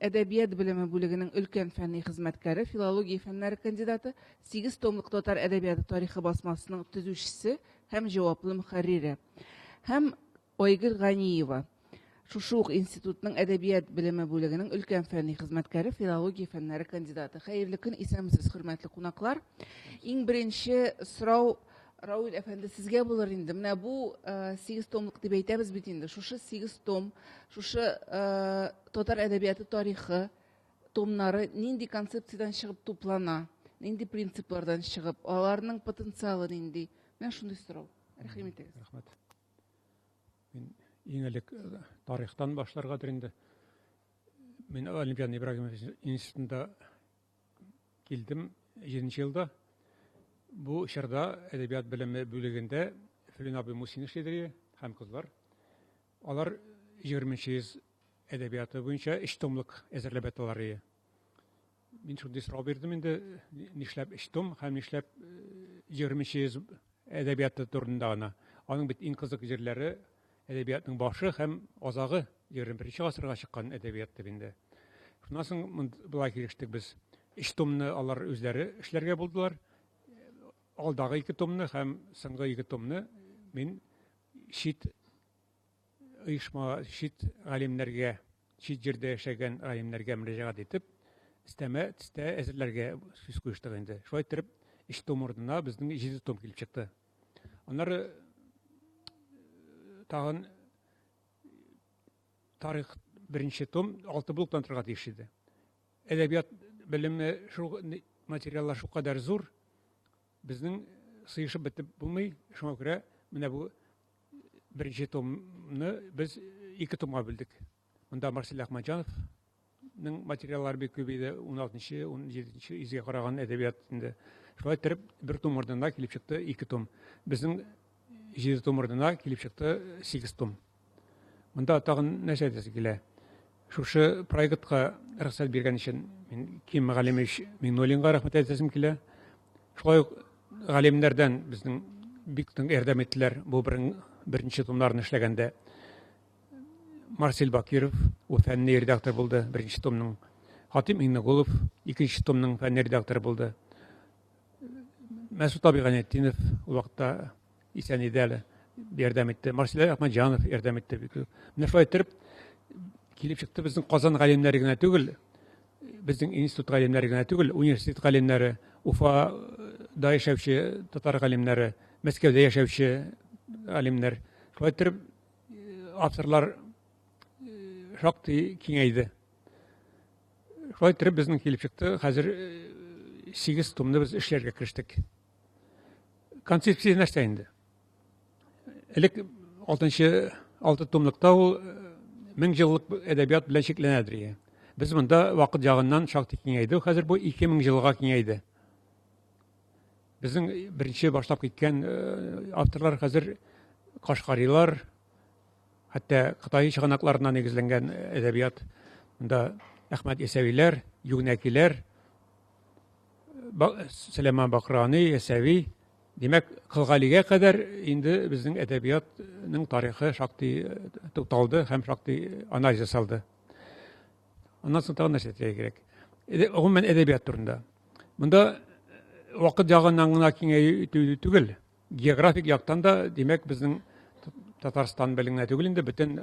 әдәбият белеме бүлегенең өлкән фәнни хезмәткәре, филология фәннәре кандидаты, 8 томлык татар әдәбияты тарихы басмасының төзүчесе һәм җаваплы мөхәррире. Һәм Айгөл Ганиева, шушы ук институтның әдәбият белеме бүлегенең өлкән фәнни хезмәткәре, филология фәннәре кандидаты. Хәерле көн, исәнмесез, хөрмәтле кунаклар. Иң беренче сорау Раул әфәнде сезгә булыр инде. Менә бу 8 томлык дип әйтәбез бит инде. Шушы 8 том, шушы татар әдәбияты тарихы томнары нинди концепциядан чыгып туплана, нинди принциплардан чыгып, аларның потенциалы нинди? Менә шундый сорау. Рәхим итегез. Рәхмәт. Мин иң элек тарихтан башларга инде. Мин Олимпиада Ибрагимов институтында килдем 7нче елда. Бу чорда әдәбият белеме бүлегендә Филин абый Мусин эшләде һәм кызлар. Алар 20нче йөз әдәбияты буенча 3 томлык әзерләп аталар. Мин шундый сорау бирдем инде, нишләп 3 том һәм нишләп 20нче йөз әдәбияты турында гына. Аның бит иң кызык җирләре әдәбиятның башы һәм азагы 21нче гасырга чыккан әдәбият дип инде. Шуннан соң булай килештек без. 3 томны алар үзләре эшләргә булдылар. Алдагы 2 томны һәм соңгы 2 томны мин чит галимнәргә, чит җирдә яшәгән галимнәргә мөрәҗәгать итеп, истәмә әзерләргә сүз куештык инде. Шулай итеп, 3 том урынына безнең 7 том килеп чыкты. Аннары тагын тарих 1нче том 6 блоктан торырга тиеш иде. Әдәбият белеме шул материаллар шул кадәр зур, безнең сыйышып бетеп булмый. Шуңа күрә менә бу 1нче томны без 2 томга бүлдек. Монда Марсель Әхмәтҗановның материаллары бик күп иде, 16нчы, 17нче йөзгә караган әдәбият инде. Шулай итеп, 1 том урынына килеп чыкты 2 том. Безнең 7 том урынына килеп чыкты 8 том. Монда тагын нәрсә дәсе килә. Шушы проектка рөхсәт биргән өчен мин Ким Галимович Миңнуллинга рәхмәт әйтәсем килә. Шулай галимнәрдән безнең бик тың ярдәм иттеләр бу 1нче томнарны эшләгәндә. Марсель Бакиров фәнни редактор булды 1нче томның. Хатим Иңнегулов 2нче томның фәнни редакторы булды. Мәсүд Абиганетдинов ул вакытта исән иде әле, ярдәм итте. Марсель Әхмәтҗанов ярдәм итте. Менә шулай итеп килеп чыкты безнең Казан галимнәре генә түгел, безнең институт галимнәре генә түгел, университет галимнәре, Уфада яшәүче татар галимнәре, Мәскәүдә яшәүче галимнәр. Шулай итеп авторлар шактый киңәйде. Шулай итеп безнең килеп чыкты. Хәзер 8 томны без эшләргә кирештек. Концепция нәрсә инде? Элек 6 томлыкта ул 1000 еллык әдәбият белән чикләнәдер. Без монда вакыт ягыннан шактый киңәйде. Хәзер бу 2000 елга киңәйде. Безнең беренче башлап киткән авторлар хәзер Кашкарилар, хәтта Кытай чыганакларына нигезләнгән әдәбият. Монда Әхмәт Исәвиләр, Югнәкиләр, Сөләйман Бакрани, Ясәви, димәк, Кылгалигә кадәр инде безнең әдәбиятның тарихы шактый тукталды һәм шактый анализ ясалды. Аннан соң тагын нәрсә әйтергә кирәк. Гомумән әдәбият турында. Монда вакыт ягыннан гына киңәю түгел, географик яктан да, димәк, безнең Татарстан беленгән түгел инде, бөтен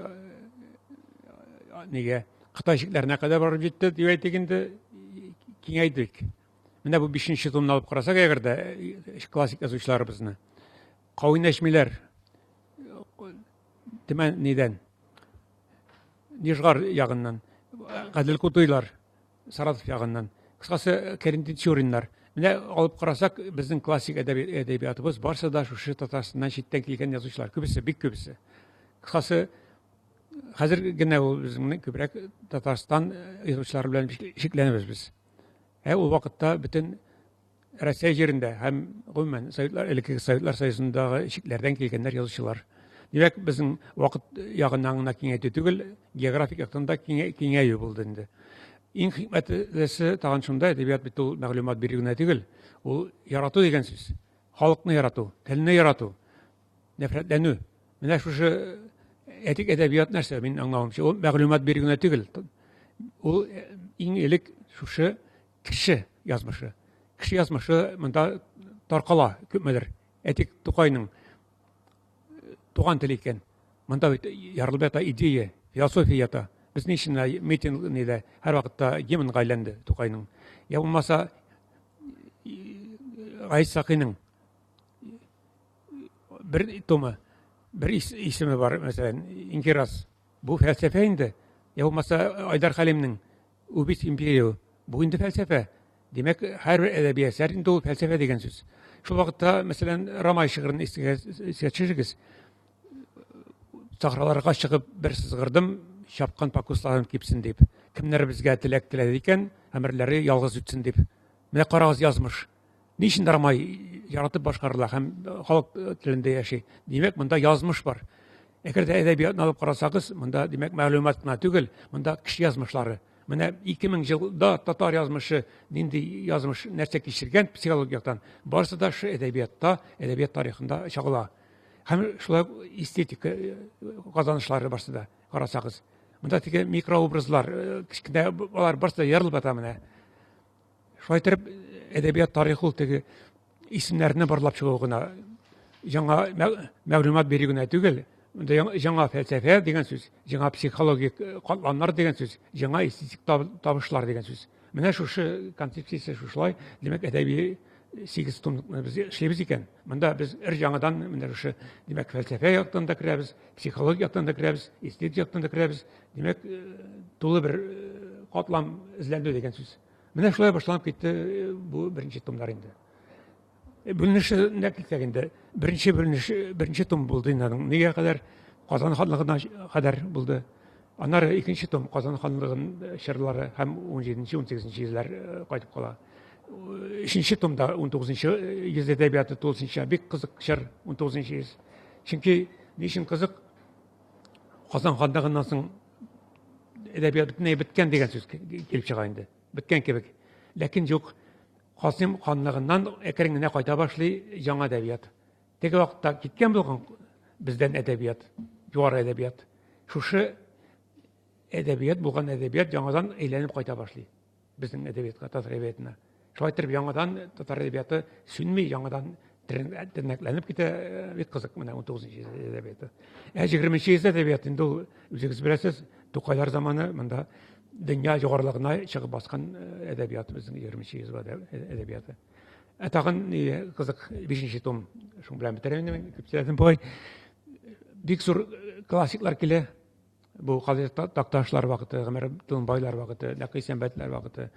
нигә Кытай шикләренә кадәр барып җитте дип әйтик инде, киңәйдек. Менә бу 5нче томны алып карасак, әгәр дә классик язучыларыбызны, Кавый Нәҗмиләр, Тимән нидән, Нижгар ягыннан, Гадел Кутуйлар, Саратов ягыннан, кыскасы Кәрим Тинчуриннар. Менә алып карасак, безнең классик әдәбиятыбыз барсы да шушы Татарстаннан читтән килгән язучылар, күбесе, бик күбесе. Кыскасы хәзер генә ул безнең күбрәк Татарстан язучылары белән шикләнәбез без. Ул вакытта бөтен Россия җирендә һәм гомумән Советлар, элекке Советлар Союзындагы чикләрдән килгәннәр язучылар. Димәк, безнең вакыт ягыннан гына киңәйтү түгел, географик яктан да киңәю булды инде. Иң хикмәтлесе тагын шунда, әдәбият бит ул мәгълүмат бирү генә түгел, ул ярату дигән сүз. Халыкны ярату, телне ярату, нәфрәтләнү. Менә шушы әдәбият нәрсә, мин аңлавымча, ул мәгълүмат бирү генә түгел. ул иң элек шушы кеше язмышы. Кеше язмышы монда таркала күпмедер. Әтик Тукайның туган теле икән. Монда бит ярылбата идея, философия ята. Без нишен митинг ниде һәр вакытта гимн гайланды Тукайның. Я булмаса Гайсакыйның бер тома, бер исеме бар, мәсәлән, Инкирас. Бу фәлсәфә инде. Я булмаса Айдар Халимның Убис империя. Бу инде фәлсәфә. Демәк, һәр бер әдәби әсәр инде ул фәлсәфә дигән сүз. Шул вакытта, мәсәлән, Рамай шигырын исәтчегез. Сахраларга чыгып бер сызгырдым, чапкан пакусларым кипсен дип. Кемнәр безгә теләк теләде икән, әмерләре ялгыз үтсен дип. Менә карагыз язмыш. Нишен Рамай яратып башкарыла һәм халык телендә яши. Димәк, монда язмыш бар. Әгәр дә әдәбиятны алып карасагыз, монда димәк мәгълүмат кына түгел, монда кеше язмышлары. Менә 2000 елда татар язмышы, нинди язмыш, нәрсә кичергән психологиятан, барысы да шу әдәбиятта, әдәбият тарихында чагыла. Һәм шулай эстетика казанышлары барысы да карасагыз. Монда теге микрообразлар, кичкенә алар барысы да ярылып ята менә. Шулай итеп, әдәбият тарихы ул теге исемнәрне барлап чыгу гына, яңа мәгълүмат бирү генә түгел. Монда яңа фәлсәфә дигән сүз, яңа психологик катланнар дигән сүз, яңа эстетик табышлар дигән сүз. Менә шушы концепциясе шушылай, димәк, әдәби 8 томлыкны без эшләбез икән. Монда без яңадан менә шушы, димәк, фәлсәфә яктан да керәбез, психология яктан да керәбез, эстетик яктан да керәбез. Димәк, тулы бер катлам эзләнде дигән сүз. Менә шулай башланып китте бу беренче томнар инде. Бүленеше нәкилсәк инде, беренче том булды инде. Нигә кадәр Казан ханлыгына кадәр булды. Аннары икенче том Казан ханлыгының чырлары һәм 17-18 еллар кайтып кала. Өченче томда 19-нчы йөз әдәбияты тулысынча бик кызык чыр 19-нчы йөз. Чөнки нишен кызык Казан ханлыгыннан соң әдәбият беткән дигән сүз килеп чыга инде. Беткән кебек. Ләкин юк, Касым ханлыгыннан әкрен генә кайта башлый яңа әдәбият. Теге вакытта киткән булган бездән әдәбият, югары әдәбият. Шушы әдәбият булган әдәбият яңадан әйләнеп кайта башлый безнең әдәбиятка, татар әдәбиятына. Шулай итеп яңадан татар әдәбияты сүнми, яңадан тернәкләнеп китә, бик кызык менә 19-нчы әдәбияты. 20-нчы йөз әдәбияты инде ул, үзегез беләсез, Тукайлар заманы монда дөнья югарылыгына чыгып баскан әдәбият безнең 20-нчы йөз әдәбияты. Тагын кызык 5-нче том, шуң белән бетерәм, күптән бой. Бик зур классиклар килә. Бу Калай Такташлар вакыты, Гомәр Тынбайлар вакыты, Нәкый Сәмбәтләр вакыты,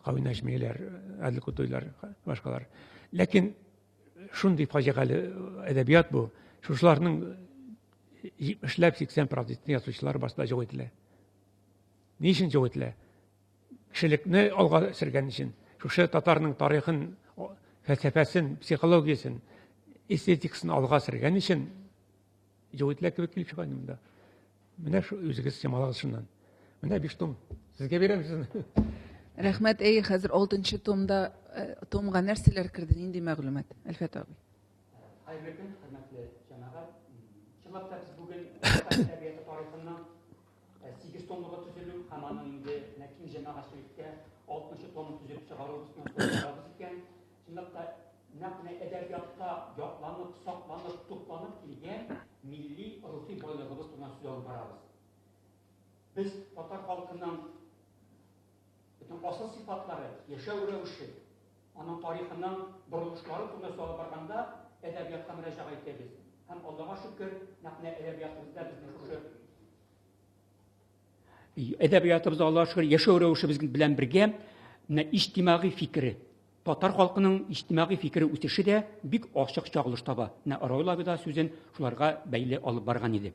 Кавин Нәҗмиләр, Әдел Кутуйлар, башкалар. Ләкин шундый фаҗигале әдәбият бу. Шушларның 70-80% язучылар баста юк ителә. Ни өчен юк ителә? Кешелекне алга сөргән өчен. Шушы татарның тарихын, фәлсәфәсен, психологиясын, эстетикасын алга сөргән өчен юк ителә кебек килеп чыга инде. Менә шу үзегез чамалагыз шуннан. Менә 5 том. Сезгә бирәм сезне. Рәхмәт, хәзер 6-нчы томга нәрсәләр кирде, нинди мәгълүмат? Әлфәт абый. Хәйрле көн, хөрмәтле җәмәгать. Чынлап та без бүген әдәбият тарихыннан 8 томлыгы төзелү һәм аның инде нәкин җәмәгатьчелеккә 60 томны төзелеп чыгаруыбызны соңларыбыз икән. Чынлап та нәкъ әдәбиятта якланып, сакланып, тупланып килгән милли рухи байлыгыбыз турында сүз алып барабыз. Без татар халкының bütün asıl sıfatları, yaşam rəvişi, onun tarihindən buruluşları turunda sual barğanda ədəbiyyatda müracaət ederiz. Həm Allah'a şükür, nəqlə ədəbiyyatımızda bizim ədəbiyyatımızda Allah'a şükür yaşam rəvişi bizim bilən birgə ictimai fikri, tatar xalqının ictimai fikri үсеше də bik açıq çağılış taba. Arayla da sözün şularga bəyli alıb barğan idi.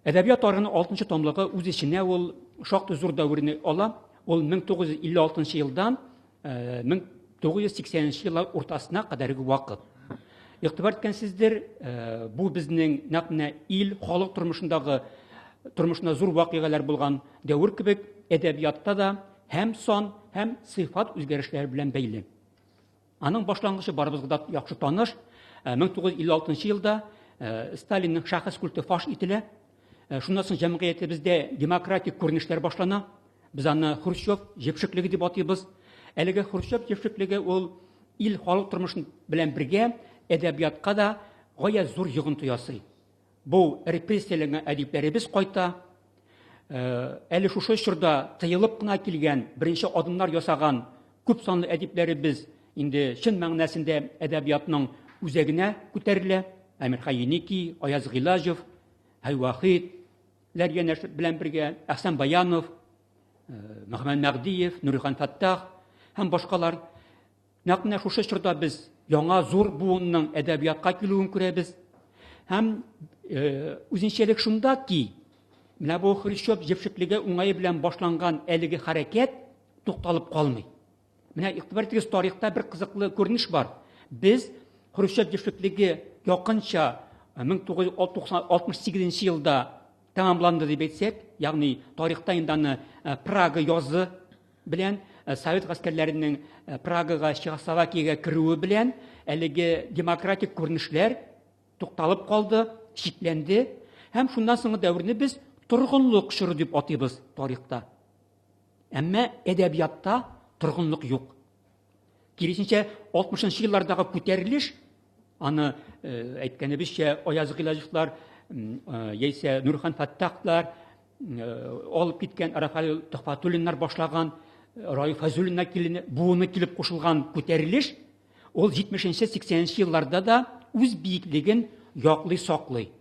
Ədəbiyyat tarixinin 6-cı tomluğu öz içində ol şaxtı zor dövrünü ala. Ol 1956 yıldan 1980 yıllar ortasına kadarki vakit. İqtibar etkensizdir, bu bizning naqna il, xalq turmuşunda zor vaqigalar bulgan dövr kibik, edebiyatta da hem son, hem sıfat özgerişler bilen beyli. Anın başlangıcı barımızda yaxşı tanış, 1956 yılda Stalin'in şahıs kultu faş itile, şundan sonra cəmiyyətimizdə demokratik görünüşlər başlana, Без аны Хрущев җепшеклеге дип атыйбыз. Әлеге Хрущев җепшеклеге ул ил халык тормышын белән бергә әдәбиятка да гаять зур йогынты ясый. Бу репрессияләнгән әдипләребез кайта. Әле шушы чорда тыелып кына килгән, беренче адымнар ясаган күп санлы әдипләребез инде чын мәгънәсендә әдәбиятның үзәгенә күтәрелә. Әмир Хаеники, Аяз Гыйлаҗев, Хайвахид, Ләрьянәш белән бергә Әхсән Баянов, Мөхәммәд Мәгдиев, Нурихан Фаттах һәм башкалар. Нәкъ шушы чорда без яңа зур буынның әдәбиятка килүен күрәбез. Һәм үзенчәлек шунда ки, менә бу Хрущев җепшеклеге уңае белән башланган әлеге хәрәкәт тукталып калмый. Менә игътибар итегез, тарихта бер кызыклы күренеш бар. Без Хрущев җепшеклеге якынча 1968 елда тәмамланды дип әйтсәк, ягъни тарихта инде аны Прага язы белән Совет гаскәрләренең Прагага, Чехословакиягә керүе белән әлеге демократик күренешләр тукталып калды, шикләнде. Һәм шундан соңгы дәверне без торгынлык чоры дип атыйбыз тарихта. Әмма әдәбиятта торгынлык юк. Киресенчә 60-нчы еллардагы күтәрелеш, аны әйткәнебезчә Аяз Гыйлаҗевлар, яисә Нурхан Фаттахлар, алып киткән Рафаэль Төхфәтуллиннар башлаган, Раиф Фазуллиннар буыны килеп кушылган күтәрелеш, ул 70-80-нчы елларда да үз биеклеген яклый, саклый.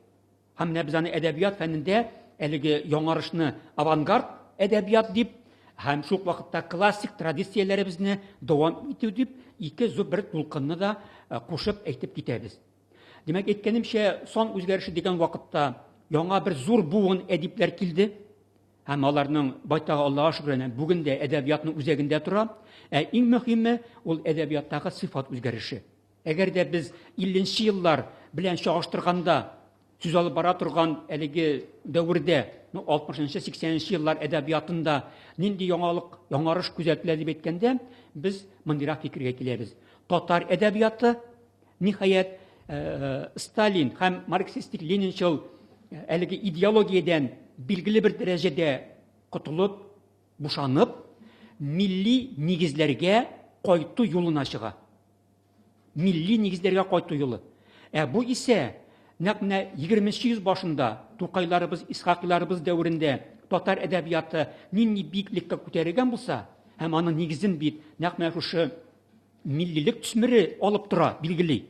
Һәм без аны әдәбият фәнендә әлеге яңарышны авангард әдәбият дип, һәм шул вакытта классик традицияләребезне дәвам итү дип, ике зур бер тулкынны да кушып әйтеп китәбез. Димәк, әйткәнемчә, сан үзгәреше дигән вакытта яңа бер зур буын әдипләр килде. Һәм аларның байтагы Аллаһка шөкрәнә бүген дә әдәбиятның үзәгендә тора. Иң мөһиме ул әдәбияттагы сыйфат үзгәреше. Әгәр дә без 50-нчы еллар белән чагыштырганда сүз алып бара торган әлеге дәврдә, 60-нчы, 80-нчы еллар әдәбиятында нинди яңалык, яңарыш күзәтелә дип әйткәндә, без мондыйрак фикергә киләбез. Татар әдәбияты ниһаять Сталин һәм марксистик ленинчыл әлеге идеологиядән билгеле бер дәрәҗәдә котылып, бушанып, милли нигезләргә кайту юлына чыга. Милли нигезләргә кайту юлы. Бу исә нәкъ 20-нчы йөз башында Тукайларыбыз, Исхакиларыбыз дәврендә татар әдәбияты нинди биеклеккә күтәрелгән булса, һәм аның нигезен бит нәкъ шушы миллилек төсмере алып тора, билгели.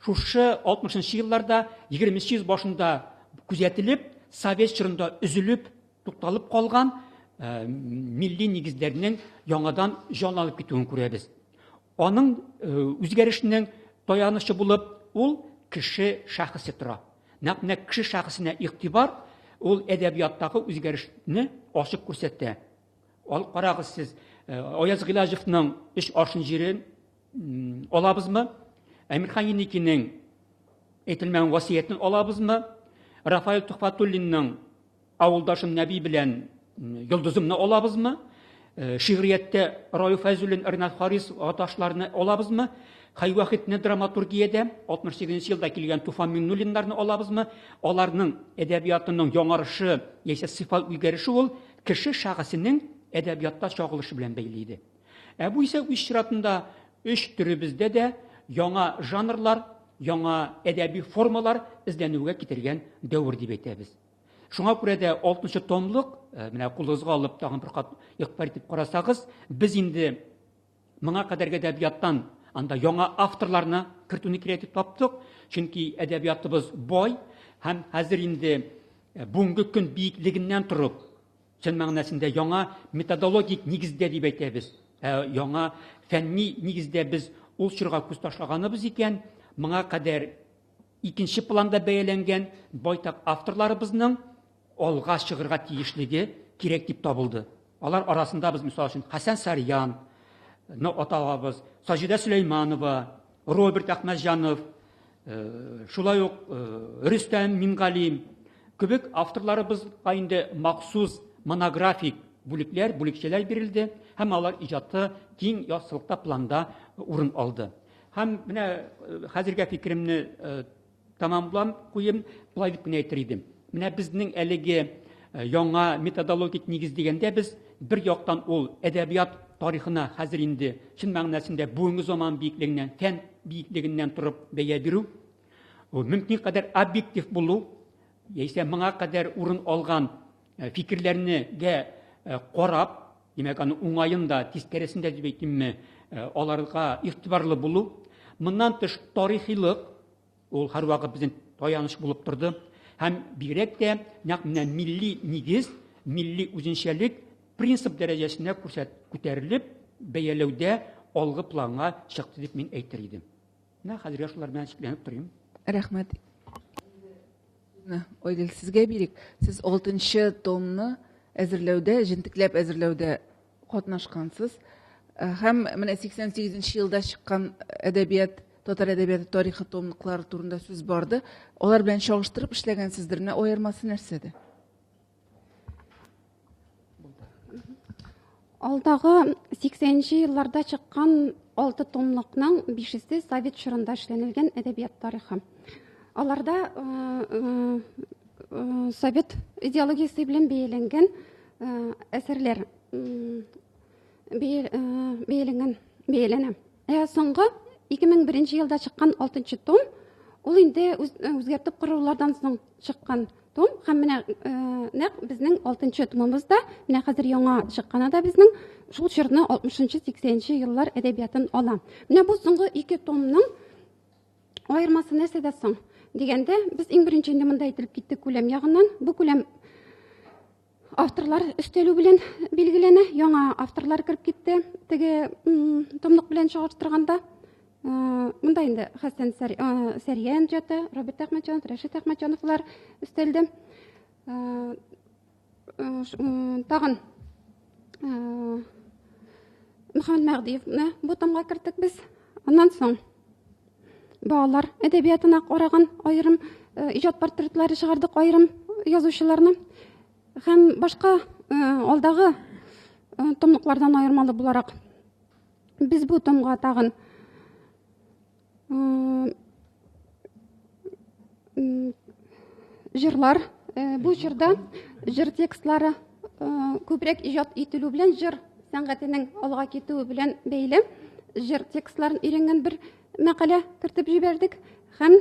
Шушы 60-нчы елларда 20-нчы йөз башында күзәтелеп, совет чорында үзелеп, тукталып калган милли нигезләрнең яңадан җанланып китүен күрәбез. Аның үзгәрешенең таянычы булып ул кеше шәхесе тора. Нәкъ кеше шәхесенә игътибар ул әдәбияттагы үзгәрешне ачык күрсәтә. Карагыз сез, Аяз Гыйлаҗевның 3 аршын җирен алабызмы? Әмир Хаеникинең әйтелмәгән васыятын алабызмы? Рафаэль Төхфәтуллинның авылдашым Нәби белән йолдызымны алабызмы? Шигъриятта Раиф Фазуллин, Ринат Харис аташларны алабызмы? Хайвахидны драматургиядә 68-нчы елда килгән Туфан Миннуллиннарны алабызмы? Аларның әдәбиятының яңарышы, яисә сыйфат үзгәреше ул кеше шәхесенең әдәбиятта чагылышы белән бәйле иде. Бу исә үз чиратында 3 төребездә дә яңа жанрлар, яңа әдәби формалар эзләнүгә китергән дәвр дип әйтәбез. Шуңа күрә дә 6-нчы томлык, менә кулыгызга алып тагын бер кат игътибар итеп карасагыз, без инде моңа кадәрге әдәбияттан анда яңа авторларны кертүне кирәк дип таптык. Чөнки әдәбиятыбыз бай һәм хәзер инде бүгенге көн биеклегеннән торып, чын мәгънәсендә яңа методологик нигездә дип әйтәбез. Яңа фәнни нигездә без ул чорга күз ташлаганыбыз икән, моңа кадәр икенче планда бәяләнгән байтак авторларыбызның алга чыгырга тиешлеге кирәк дип табылды. Алар арасында без, мисал өчен, Хәсән Сарьян, атабыз, Саҗидә Сөләйманова, Роберт Әхмәтҗанов, шулай ук Рөстәм Мингали кебек авторларыбызга инде махсус монографик бүлекчәләр бирелде һәм алар иҗаты киң яссылыкта планда урын алды. Һәм менә хәзергә фикеремне тамамлап куйым, булай дип кенә әйтер идем. Менә безнең әлеге яңа методологик нигез дигәндә без bir яктан ул әдәбият тарихына хәзер инде чын мәгънәсендә бүгенге заман биеклегеннән, фән биеклегеннән торып бәя бирү, ул мөмкин кадәр объектив булу, яисә моңа кадәр урын алган фикерләрнегә карап, демәк, аны уңаенда, тискәресендә дип әйтимме, аларга игътибарлы булу. Моннан тыш тарихилык, ул һәрвакыт безнең таяныш булып торды. Һәм бигрәк тә нәкъ менә милли нигез, милли үзенчәлек принцип дәрәҗәсенә күтәрелеп, бәяләүдә алгы планга чыкты дип мин әйтер идем. Менә хәзер шулар белән шикләнеп торыйм. Рәхмәт. Ойгыл, сезгә бирик. Сез 6-нчы томны әзерләүдә, җентекләп әзерләүдә катнашкансыз. Һәм менә 88-нче елда чыккан әдәбият, татар әдәбияты тарихы томлыклары турында сүз барды. Алар белән чагыштырып эшләгәнсездер. Менә аермасы нәрсәдә? Алдагы 80-нче елларда чыккан 6 томлыкның 5-се Совет чорында эшләнелгән әдәбият тарихы. Аларда Совет идеологиясе белән бәяләнгән әсәрләр бәяләнә. Соңгы 2001 елда чыккан 6-нчы том, ул инде үзгәртеп корулардан соң чыккан том, һәм менә нәкъ безнең 6-нчы томыбызда, менә хәзер яңа чыкканы да безнең шул чорны 60-нчы 80-нче еллар әдәбиятын ала. Менә бу соңгы 2 томның аермасы нәрсәдә соң дигәндә, без иң беренче инде монда әйтелеп киттек күләм ягыннан. Бу күләм авторлар өстәлү белән билгеләнә, яңа авторлар кирип китте. Теге томлык белән чагыштырганда, монда инде Хәсән Сәриян җаты, Роберт Әхмәтҗанов, Рәшит Әхмәтҗановлар өстәлде. Тагын Мөхәммәд Мәгъдиевне бу томга кертик без. Аннан соң балалар әдәбиятына караган аерым иҗат портретлары чыгардык, аерым язучыларны. Һәм башка алдагы томлыклардан аермалы буларак без бу томга тагын җырлар, бу җырда җыр текстлары күбрәк иҗат ителү белән, җыр сәнгатенең алга китүе белән бәйле җыр текстларын өйрәнгән бер мәкалә кертеп җибәрдек. Һәм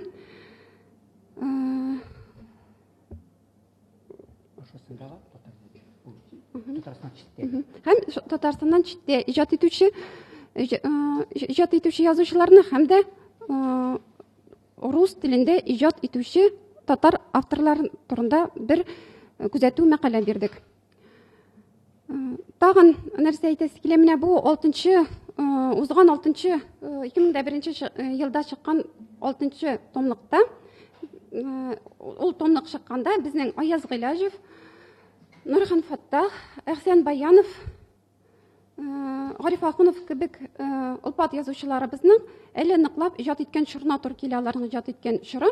Татарстаннан читтә иҗат итүче язучыларны һәм дә рус телендә иҗат итүче татар авторлар турында бер күзәтү мәкалә бирдек. Тагын нәрсә әйтәсе килә, менә бу 6-нчы узган 6-нчы 2001 елда чыккан 6-нчы томлыкта, ул томлык чыкканда безнең Аяз Гыйләҗев, Нурхан Фаттах, Әхсән Баянов, Гариф Ахунов кебек улпат язучыларыбызның әле ныклап иҗат иткән чорына туры килә, аларның иҗат иткән чоры.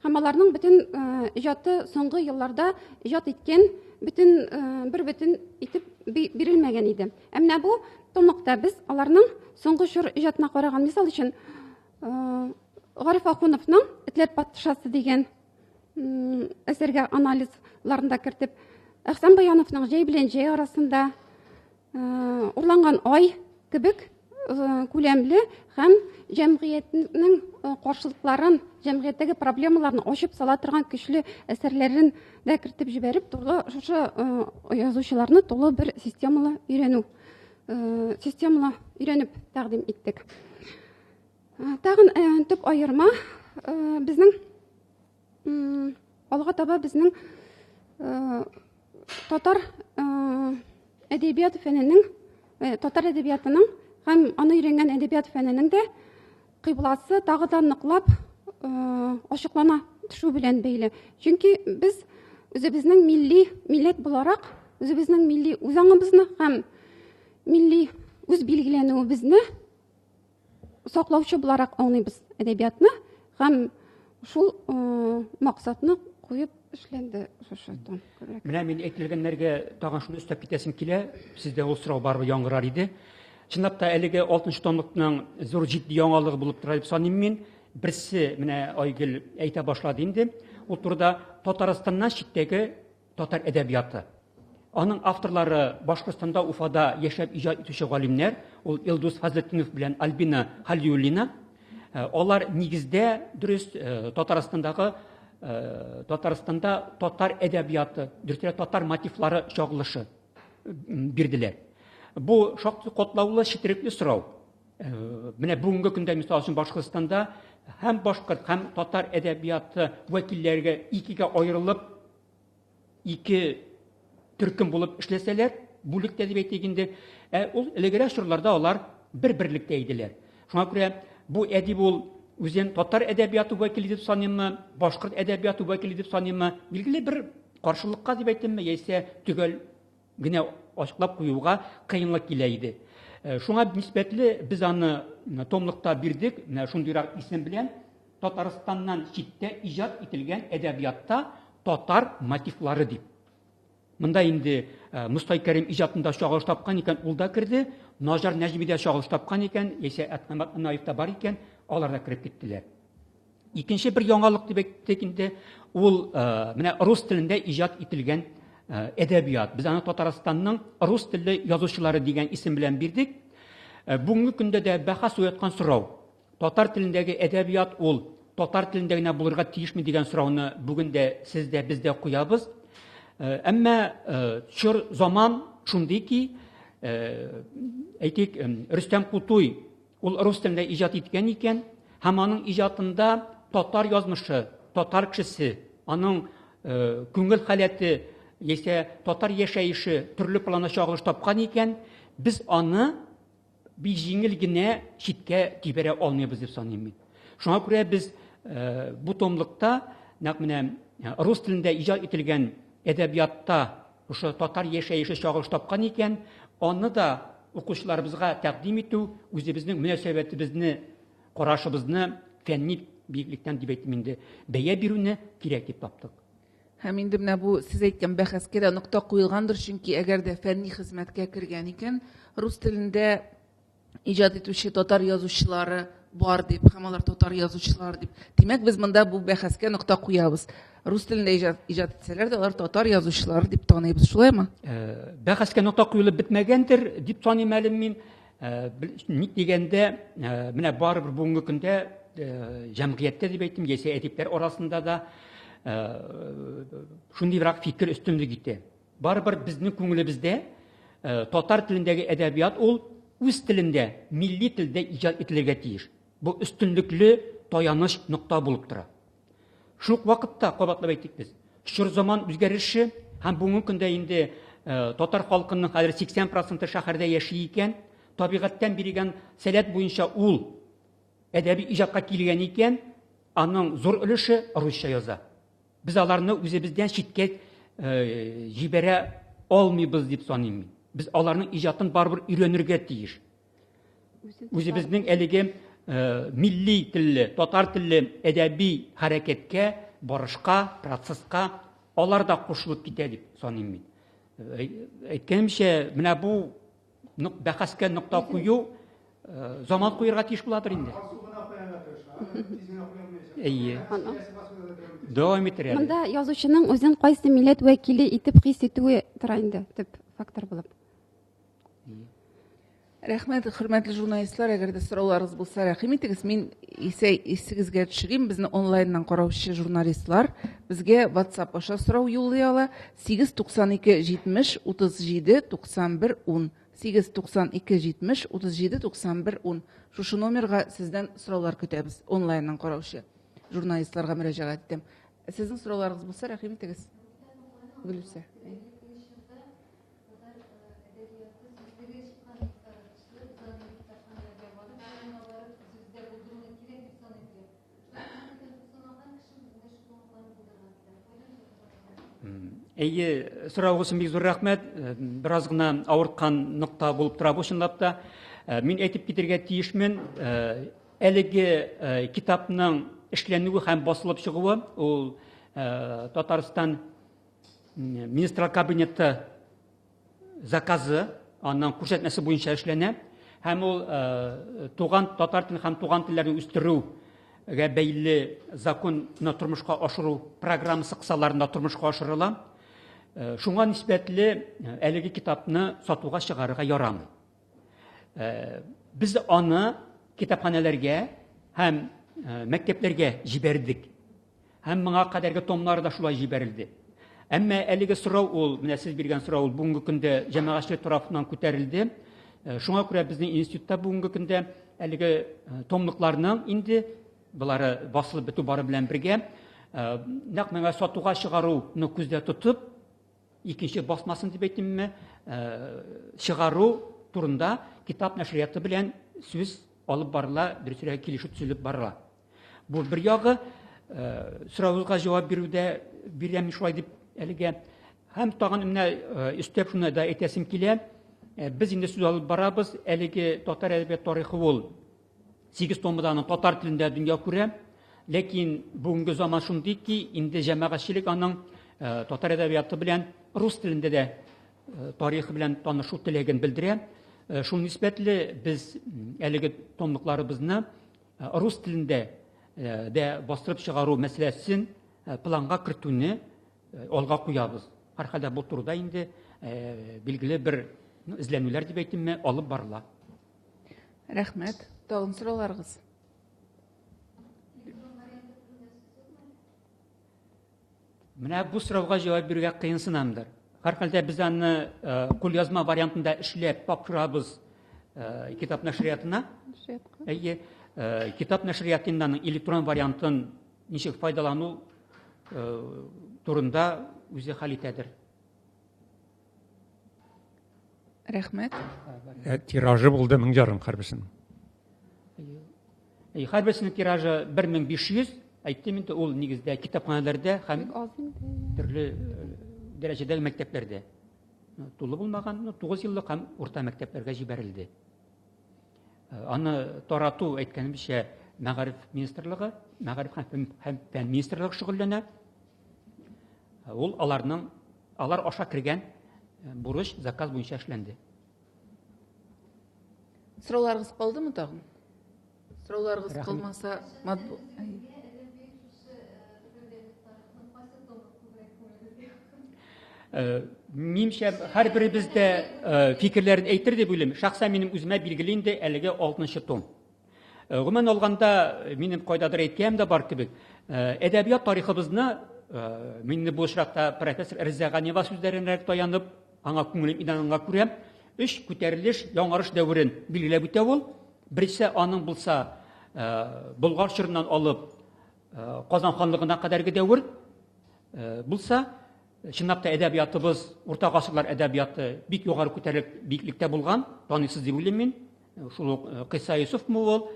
Һәм аларның бөтен иҗаты соңгы елларда иҗат иткән бер-бөтен итеп бирелмәгән иде. Менә бу томлыкта без аларның соңгы чор иҗатына караган, мисал өчен Гариф Ахуновның Этләр патшасы дигән әсәргә анализларында кертеп, Әхсән Баяновның Җәй белән җәй арасында, Урланган ай кебек күләмле һәм җәмгыятьнең каршылыкларын, җәмгыятьтәге проблемаларны ачып сала торган көчле әсәрләрен дә кертеп җибәреп, тулы шушы язучыларны тулы бер системалы өйрәнеп тәкъдим иттек. Тагын төп аерма безнең алга таба безнең татар әдәбият фәненең, татар әдәбиятының һәм аны өйрәнгән әдәбият фәненең дә кыйбласы тагы да ныклап ачыклана төшү белән бәйле. Чөнки без үзебезнең милли милләт буларак, үзебезнең милли үзаңыбызны һәм милли үз билгеләнүебезне саклаучы буларак аңлыйбыз әдәбиятны, һәм шул максатны куеп эшләнде шушы том. Менә мин әйтелгәннәргә тагын шуны өстәп китәсем килә. Сездә ул сорау барбы яңгырар иде. Чынлап та әлеге 6-нчы томлыкның зур җитди яңалыгы булып тора дип саныйм мин. Берсе менә Айгөл әйтә башлады инде. Ул турыда Татарстаннан читтәге татар әдәбияты. Аның авторлары Башкортстанда, Уфада яшәп иҗат итүче галимнәр, ул Илдус Хәзрәтдинов белән Альбина Халиуллина. Алар нигездә дөрес Татарстанда татар әдәбияты, дөресрәк татар мотивлары чагылышы бирделәр. Бу шактый катлаулы, четерекле сорау. Менә бүгенге көндә, мисал өчен, Башкортстанда һәм башкорт, һәм татар әдәбияты вәкилләргә икегә аерылып, ике төркем булып эшләсәләр, бүлек әдәбият дигәндә, ул элегрәк чорларда алар бер-берлектә иделәр. Шуңа күрә бу әдип ул үзен татар әдәбияты вәкиле дип саныймы, башкорт әдәбияты вәкиле дип саныймы, билгеле бер каршылыкка дип әйтәмме, яисә төгәл генә ачыклап куюга кыенлык килә иде. Шуңа нисбәтле без аны томлыкта бирдек, менә шундыйрак исем белән Татарстаннан читтә иҗат ителгән әдәбиятта татар мотивлары дип. Монда инде Мустай Кәрим иҗатында чагылыш тапкан икән, ул да керде, Наҗар Нәҗмидә чагылыш тапкан икән, яисә Әхмәт Наиф та бар икән, алар да кирип киттеләр. Икенче бер яңалык дип әйттек инде, ул менә рус телендә иҗат ителгән әдәбият. Без аны Татарстанның рус телле язучылары дигән исем белән бирдек. Бүгенге көндә дә бәхәс уяткан сорау. Татар телендәге әдәбият ул татар телендә генә булырга тиешме дигән сорауны бүген дә сез дә без дә куябыз. Әмма чор заман шундый ки, әйтик, Рөстәм Кутуй ул рус телендә иҗат иткән икән, һәм аның иҗатында татар язмышы, татар кешесе, аның күңел халәте, яисә татар яшәеше төрле планда чагылыш тапкан икән, без аны бик җиңел генә читкә тибәрә алмыйбыз дип саныйм мин. Шуңа күрә без бу томлыкта нәкъ менә рус телендә иҗат ителгән әдәбиятта ошо татар яшәеше чагылыш тапкан икән, аны да укучыларыбызга тәкъдим итү, үзебезнең мөнәсәбәтебезне, карашыбызны фәнни биеклектән дип әйтим инде, бәя бирүне кирәк дип таптык. Һәм инде менә бу сез әйткән бәхәскә дә нокта куелгандыр, чөнки әгәр дә фәнни хезмәткә кергән икән, рус телендә иҗат итүче татар язучылары бар дип, һәм алар татар язучылар дип. Димәк, без монда бу бәхәскә нокта куябыз. Рус телендә иҗат итсәләр дә, алар татар язучылары дип таныйбыз, шулаймы? Бәхәскә нокта куелып бетмәгәндер дип саныйм әле мин. Ник дигәндә, менә барыбер бүгенге көндә җәмгыятьтә дип әйтим, яисә әдипләр арасында да шундыйрак фикер өстенлек итә. Барыбер безнең күңелебездә татар телендәге әдәбият ул үз телендә, милли телдә иҗат ителергә тиеш. Бу өстенлекле таяныч нокта булып тора. Шул вакытта кабатлап әйтик без, чор заман үзгәреше һәм бүгенге көндә инде татар халкының хәзер 80% шәһәрдә яши икән, табигатьтән биргән сәләт буенча ул әдәби иҗатка килгән икән, аның зур өлеше русча яза. Без аларны үзебездән читкә җибәрә алмыйбыз дип саныйм мин. Без аларның иҗатын барыбер өйрәнергә тиеш. Үзебезнең әлеге милли телле, татар телле әдәби хәрәкәткә, барышка, процесска алар да кушылып китә дип саныйм мин. Әйткәнемчә, менә бу бәхәскә нокта кую заман куярга тиеш буладыр инде. Әйе. Дәвам итәрәләр. Монда язучының үзен кайсы милләт вәкиле итеп хис итүе тора инде, төп фактор булып. Рәхмәт, хөрмәтле журналистлар, әгәр дә сорауларыгыз булса, рәхим итегез. Мин исегезгә төшерим, безне онлайннан караучы журналистлар безгә WhatsApp аша сорау юллый ала. 892 70 37 91 10. 892 70 37 91 10. Шушы номерга сездән сораулар көтәбез. Онлайннан караучы журналистларга мөрәҗәгать итәм. Сезнең сорауларыгыз булса, рәхим итегез. Гөлүсә. Әйе, сорауга өчен бик зур рәхмәт. Бераз гына авырткан нокта булып тора бу чынлап та. Мин әйтеп китәргә тиешмен, әлеге китапның эшләнүе һәм басылып чыгуы ул Татарстан министрлар кабинеты заказы, аның күрсәтмәсе буенча эшләнә. Һәм ул туган татар телен һәм туган телләрне үстерүгә бәйле законны тормышка ашыру программасы кысаларында тормышка ашырыла. Шуңа нисбәтле әлеге китапны сатуга чыгарырга ярамый. Без аны китапханәләргә һәм мәктәпләргә җибәрдек. Һәм моңа кадәрге томнары да шулай җибәрелде. Әмма әлеге сорау ул, менә сез биргән сорау ул бүгенге көндә җәмәгатьчелек тарафыннан күтәрелде. Шуңа күрә безнең институтта бүгенге көндә әлеге томлыкларның инде булары басылып бетү бары белән бергә нәкъ менә сатуга чыгаруны күздә тотып, икенче басмасын дип әйтимме, чыгару турында китап нәшрияты белән сүз алып барыла, дөресрәге килешү төзелеп барыла. Бу бер ягы сорауга җавап бирүдә бирәм шулай дип әлегә һәм тагын менә өстәп шуны да әйтәсем килә. Без инде сүз алып барабыз, әлеге татар әдәбият тарихы ул 8 томдан татар телендә дөнья күрә, ләкин бүгенге заман шундый ки, инде җәмәгатьчелек аның татар әдәбияты белән рус телендә дә тарихы белән танышу теләген белдерә. Шул нисбәтле без әлеге томлыкларыбызны рус телендә дә бастырып чыгару мәсьәләсен планга кертүне алга куябыз. Һәрхәлдә бу турыда инде билгеле бер эзләнүләр дип әйтимме, алып барыла. Рәхмәт. Тагын сорауларыгыз. Менә бу сорауга җавап бирергә кыенсынамдыр. Һәрхәлдә без аны кулъязма вариантында эшләп тапшырабыз китап нәшриятына. Әйе, китап нәшриятының электрон вариантын ничек файдалану турында үзе хәл итәдер. Рәхмәт. Тиражы булды 1000 һәрберсен. Һәрберсенең тиражы 1500, әйттем инде, ул нигездә китапханәләрдә һәм төрле дәрәҗәдәге мәктәпләрдә тулы булмаган 9 еллык һәм урта мәктәпләргә җибәрелде. Аны тарату әйткәнемчә Мәгариф министрлыгы, Мәгариф һәм фән министрлыгы шөгыльләнә. Ул алар аша кергән бурыч заказ буенча эшләнде. Сорауларыгыз калдымы тагын? Сорауларыгыз калмаса, Минемчә, һәрберебез дә фикерләрен әйтер дип уйлыйм. Шәхсән минем үземә билгеле инде әлеге 6-нчы том. Гомумән алганда, минем кайдадыр әйткәнем дә бар кебек, әдәбият тарихыбызны мине бу очракта профессор Риза Ганиева сүзләренә таянып, аңа күңелем инанганга күрә, 3 күтәрелеш, яңарыш дәверен билгеләп үтә ул. Берсе аның булса, Болгар чорыннан алып Казан ханлыгына кадәрге дәвер булса, чынлап та әдәбиятыбыз, урта гасырлар әдәбияты бик югары күтәрелеп биеклектә булган, танысыз дип уйлыйм мин. Шул Кыйса Юсуфмы ул,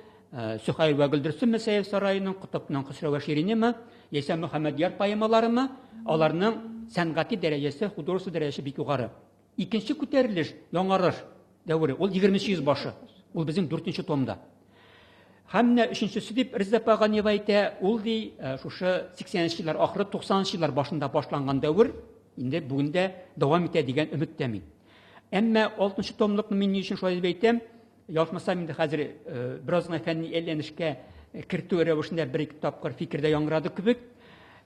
Сөхайр вә Гөлдерсем Мәсәев сарайының, Кутыпның Кысра вә Ширинеме, яисә Мөхәммәдияр поэмаларымы, аларның сәнгати дәрәҗәсе, художество дәрәҗәсе бик югары. Икенче күтәрелеш, яңарыш дәвре, ул 20 йөз башы. Ул безнең 4-нче томда. Һәм менә 3-нчесе дип Риза Ганиева әйтә, ул ди шушы 80-нче еллар ахыры 90-нчы еллар башында башланган дәвр, инде бүгендә дәвам итә дигән өметтә мин. Әмма 6-нчы томлыкны мин ни өчен шулай дип әйтәм, ялгышмасам инде хәзер бераз гына фәнни әйләнешкә кертү рәвешендә бер-ике тапкыр фикердә яңгырады кебек.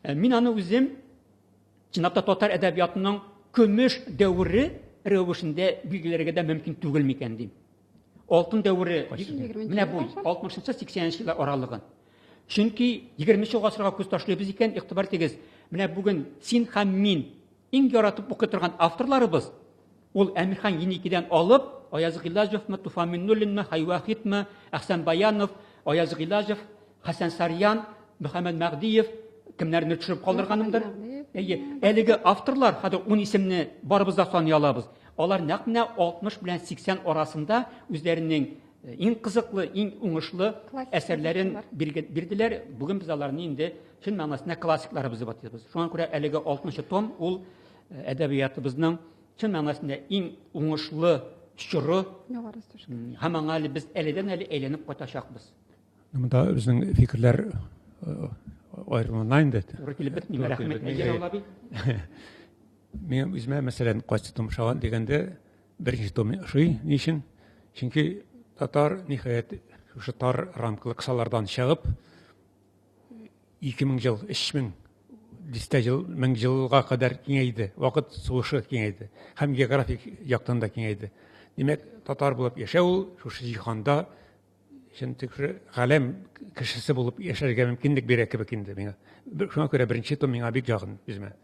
Мин аны үзем чынлап та татар әдәбиятының көмеш дәвре рәвешендә билгеләргә дә мөмкин түгел микән дим. Алтын дәвре менә бу 60-80 еллар аралыгын. Чөнки 20-нче гасырга күз ташлыйбыз икән, игътибар тигез. Менә бүген син һәм мин иң яратып укый торган авторларыбыз ул Әмирхан Еникидән алып, Аяз Гыйлаҗевмы, Туфан Миннуллинмы, Хайвахитмы, Әхсән Баянов, Аяз Гыйлаҗев, Хәсән Сарьян, Мөхәммәд Мәгдиев, кемнәрне төшереп калдырганымдыр. Әлеге авторлар, хәзер 10 исемне барыбыз да саный алабыз. Алар нәкъ менә 60 белән 80 арасында үзләренең иң кызыклы, иң уңышлы әсәрләрен бирделәр. Бүген без аларны инде чын мәгънәсендә классикларыбыз дип атыйбыз. Шуңа күрә әлеге 6-нчы том ул әдәбиятыбызның чын мәгънәсендә иң уңышлы чоры. Һәм аңа әле без әледән-әле әйләнеп кайтачакбыз. Монда безнең фикерләр аерылмана инде. Рәхмәт әйтә алабыз. Мен үземә мәсәлән кайсы том шаган дигәндә беренче том ошый, ни өчен? Чөнки татар ниһаять шушы тар рамкалы кысалардан чыгып 2000 ел, 3000 дистә жыл, 1000 жылга кадәр киңәйде, вакыт сугышы киңәйде, һәм географик яктан да киңәйде. Димәк, татар булып яшәү шушы җиһанда галәм кешесе булып яшәргә мөмкинлек бирә кебек инде миңа. Шуңа күрә беренче том миңа бик ягын үземә.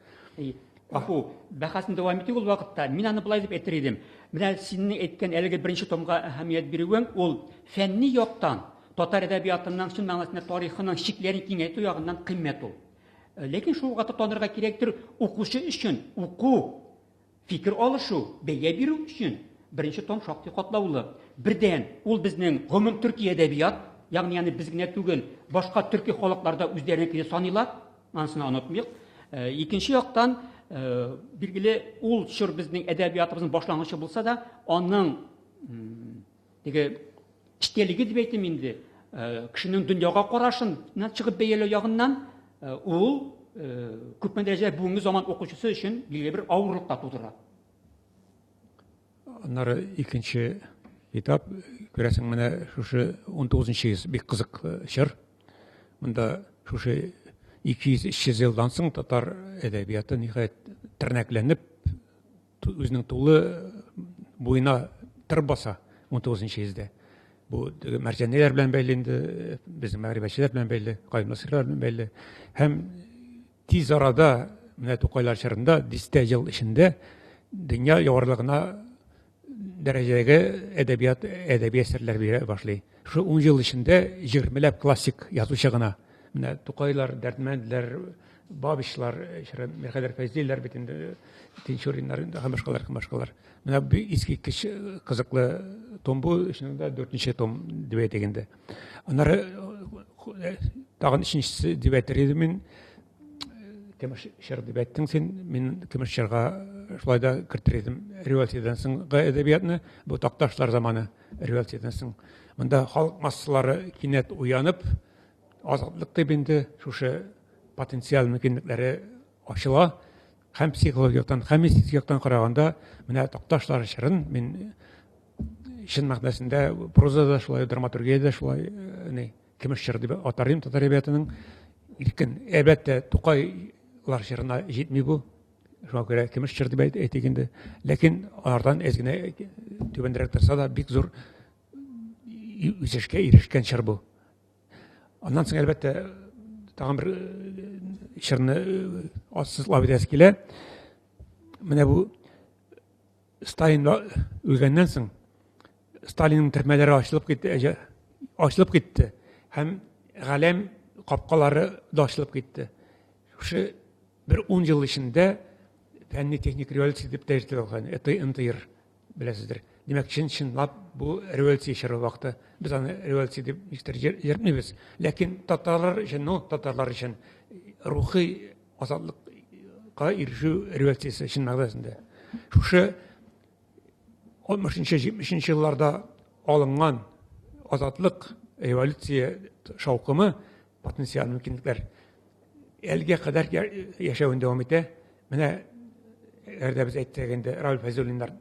Аху, бәхәсен дәвам итик ул вакытта. Мин аны булай дип әйтер идем. Менә синең әйткән әлеге беренче томга әһәмият бирүең, ул фәнни яктан, татар әдәбиятының чын мәгънәсендә тарихының шикләрен киңәйтү ягыннан кыйммәт ул. Ләкин шул вакытта танырга кирәктер, укучы өчен, уку, фикер алышу, бәя бирү өчен беренче том шактый катлаулы. Бердән, ул безнең гомум төрки әдәбият, ягъни без генә түгел, башка төрки халыкларда үзләренекен саныйлар, анысын онытмыйк. Икенче яктан, билгеле, ул чор безнең әдәбиятыбызның башлангычы булса да, аның теге кичтәлеге дип әйтим инде, кешенең дөньяга карашын чыгып бәяләү ягыннан, ул күпме дәрәҗәдә бүгенге заман укучысы өчен билгеле бер авырлыкка тудыра. Аннары икенче этап, күрәсең, менә шушы 19-нчы бик кызык чор. Монда шушы 200-300 елдан соң татар әдәбияты ниһаять тернәкләнеп, үзенең тулы буена тыр баса 19-нчы йөздә. Бу мәрҗәннәр белән бәйле инде, безнең мәгърибәчеләр белән бәйле, кайнасырлар белән бәйле. Һәм тиз арада, менә Тукайлар чорында, 10 ел эчендә дөнья ярлыгына дәрәҗәдәге әдәби әсәрләр бирә башлый. Шу 10 ел эчендә 20ләп классик язучы гына. Менә Тукайлар, Дәрдмәндләр, Бабичлар, Мирхәйдәр Фәйзиләр бит инде, Тинчуриннар һәм башкалар. Менә бу иске кызыклы том бу, ичендә 4нче том дип әйтгәндә. Аннары тагын 3нчесе дип әйтер идем мин. Кемшер дип әйттең син, мин кемшерга шулай да кертер идем. Революциядән соңгы әдәбиятны, бу Такташлар заманы революциядән соң. Монда халык массалары кинәт уянып, азатлык дип инде шушы потенциал мөмкинлекләре ачыла. Һәм психологияктан, һәм эстетикаяктан караганда, менә Такташлар чорын мин чын мәгънәсендә прозада шулай, драматургиядә шулай, кемшер дип атарым татар әдәбиятының иркен. Әлбәттә, Тукайлар чорына җитми бу. Шуңа күрә кемшер дип әйтик инде. Ләкин алардан әзгенә түбәнрәк торса да бик зур үсешкә ирешкән чор бу. Аннан соң әлбәттә тагын бер чорны ассызлап әйтәсе килә. Менә бу Сталин үлгәннән соң Сталинның төрмәләре ачылып китте. Һәм галәм капкалары да ачылып китте. Шушы бер 10 ел эчендә фәнни техник революция дип тәҗрибәләгән. Это НТР беләсездер. Димәк, чынлап бу революция чоры вакыты. Без аны революция дип ничектер йөртмибез. Ләкин татарлар өчен рухи азатлыкка ирешү революциясе чын мәгънәсендә. Шушы 60-70 елларда алынган азатлык, революция шаукымы, потенциал мөмкинлекләр әлегә кадәр яшәвен дәвам итә. Менә әрдә без әйттегәндә Равил Фәйзуллиннар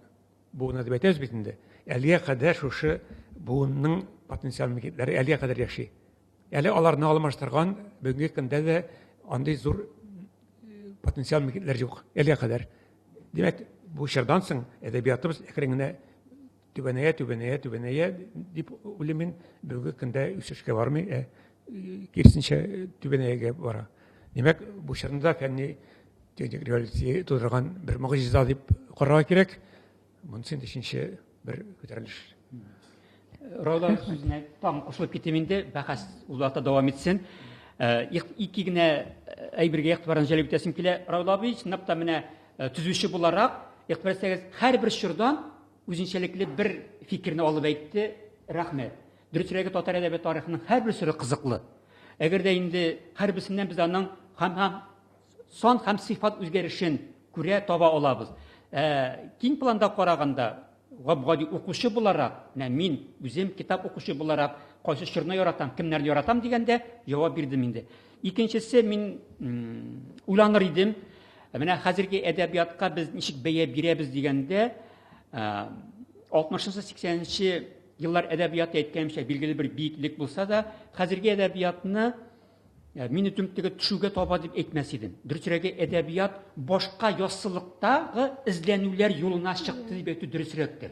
буына дип әйтәбез бит инде. Әлегә кадәр шушы буынның потенциал мөмкинлекләре әлегә кадәр яши. Әле аларны алмаштырган бүгенге көндә дә андый зур потенциал мөмкинлекләр юк. Әлегә кадәр. Димәк, бу чордан соң әдәбиятыбыз әкрен түбәнәя дип уйлыйм, бүгенге көндә үсешкә бармый, кирсенчә түбәнәягә бара. Димәк, бу чорында фәнни техник революция тудырган бер мөгъҗиза дип карарга кирәк. Монсын икенче бер күтәрелеш. Раулар сүзенә там кушылып китем инде, бәхәс улата дәвам итсен. Ике генә әйбергә игътибарын җәлеп итәсем килә. Раулабый, чынлап та менә төзүче буларак, игътибар итсәгез, һәр бер чордан үзенчәлекле бер фикерне алып әйтте. Рәхмәт. Дөресрәге татар әдәбият тарихының һәр бер чоры кызыклы. Әгәр дә инде һәр берсеннән без аның һәм сан һәм сыйфат үзгәрешен күрә таба алабыз. Киң планда караганда, гади укучы буларак, мин үзем китап укучы буларак кайсы чорны яратам, кемнәрне яратам дигәндә җавап бирдем инде. Икенчесе, мин уйланыр идем, менә хәзерге әдәбиятка без ничек бәя бирәбез дигәндә, 60-80 еллар әдәбияты әйткәнчә билгеле бер биеклек булса да, хәзерге әдәбиятны мине түмтеге төшүгә таба дип әйтмәс идем. Дөресрәге әдәбият башка яссылыктагы эзләнүләр юлына чыкты дип әйтү дөресрәктер.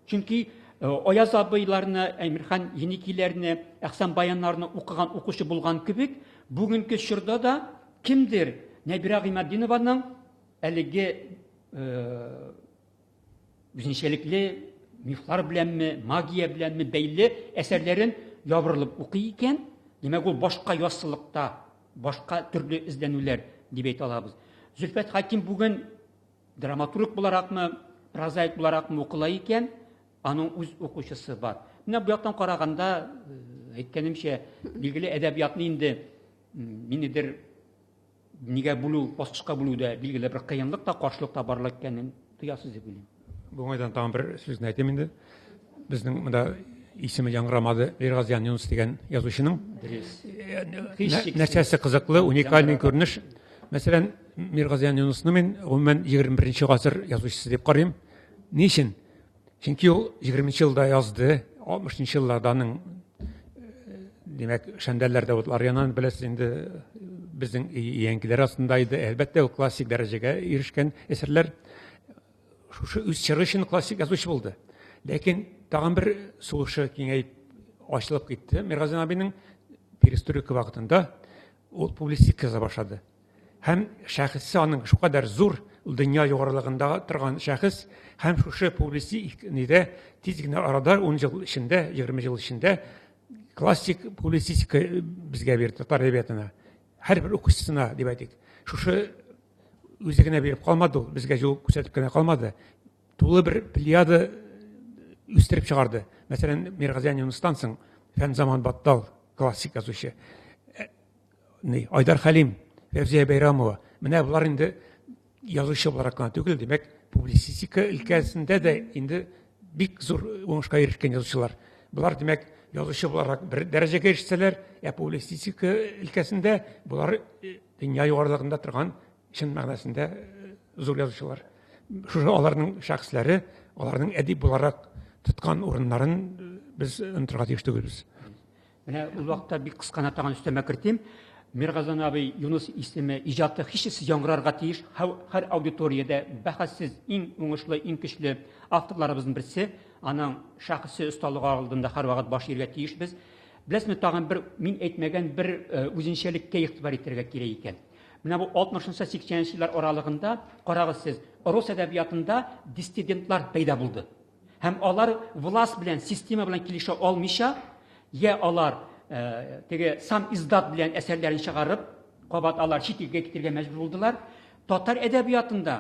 Чөнки Аяз абыйларны, Әмирхан Еникиләрне, Әхсән баяннарны укыган укучы булган кебек, бүгенге чорда да кимдер Нәбира Гыймаддинованың әлеге үзенчәлекле мифлар беләнме, магия беләнме бәйле әсәрләрен ябырылып укый икән, демәк ул башка яссылыкта, башка төрле эзләнүләр дип әйтә алабыз. Зөлфәт Хаким бүген драматург буларакмы, прозаик буларакмы укыла икән, аның үз укучысы бар. Менә бу яктан караганда, әйткәнемчә, билгеле әдәбиятны инде минедер нигә бүлү, баскычка бүлүдә билгеле бер кыенлык та, каршылык та барлык икәнен тоясыз дип уйлыйм. Бу уңайдан тагын бер сүзне әйтәм инде. Безнең монда исеме яңгырамады Миргазиян Юнус дигән язучының. Нәрсәсе кызыклы, уникаль күренеш. Мәсәлән, Миргазиян Юнусны мин гомумән 21 гасыр язучысы дип карыйм. Ни өчен? Чөнки ул 20 елда язды, 60 елларда аның демәк шәндәлләрдә утлар янан беләсез инде безнең яңгиләр астында иде. Әлбәттә ул классик дәрәҗәгә ирешкән әсәрләр. Шушы үз чоры өчен классик язучы булды. Ләкин тагын бер сугышы киңәйеп ачылып китте. Миргазиян абыйның перестройка вакытында ул публицистика яза башлады. Һәм шәхесе аның шулкадәр зур, ул дөнья югарылыгында торган шәхес, һәм шушы публицистикада тиз генә арада 10 ел эчендә, 20 ел эчендә классик публицистика безгә бирде татар әдәбиятына. Һәрбер укучысына дип әйтик. Шушы үзе генә биреп калмады ул, безгә җул күрсәтеп кенә калмады. Тулы бер плеяда үстереп чыгарды. Мәсәлән, Миргазиян Юнустан соң Фән Заман Баттал классик язучы. Айдар Хәлим, Фәвзия Бәйрамова. Менә булар инде язучы буларак кына түгел, демәк, публицистика өлкәсендә дә инде бик зур уңышка ирешкән язучылар. Булар демәк язучы буларак бер дәрәҗәгә ирешсәләр, публицистика өлкәсендә булар дөнья югарылыгында торган чын мәгънәсендә зур язучылар. Шушы аларның шәхесләре, аларның әдип буларак тоткан урыннарын без онытырга тиеш түгелбез. Менә ул вакытта бик кыскана тагын өстәмә кертим. Миргазиян абый Юнус исеме иҗаты һичсез яңгырарга тиеш. Һәр аудиториядә бәхәссез иң уңышлы, иң көчле авторларыбызның берсе, аның шәхси осталыгы алдында һәрвакыт баш иргә тиешбез. Беләсезме, тагын бер мин әйтмәгән бер үзенчәлеккә игътибар итәргә кирәк икән. Менә бу 60-80 еллар аралыгында, карагыз сез, рус әдәбиятында диссидентлар пайда булды. Һәм алар власть белән, система белән килешә алмыйча, я алар теге сам издат белән әсәрләрен чыгарып, кабат алар чит илгә китәргә мәҗбүр булдылар. Татар әдәбиятында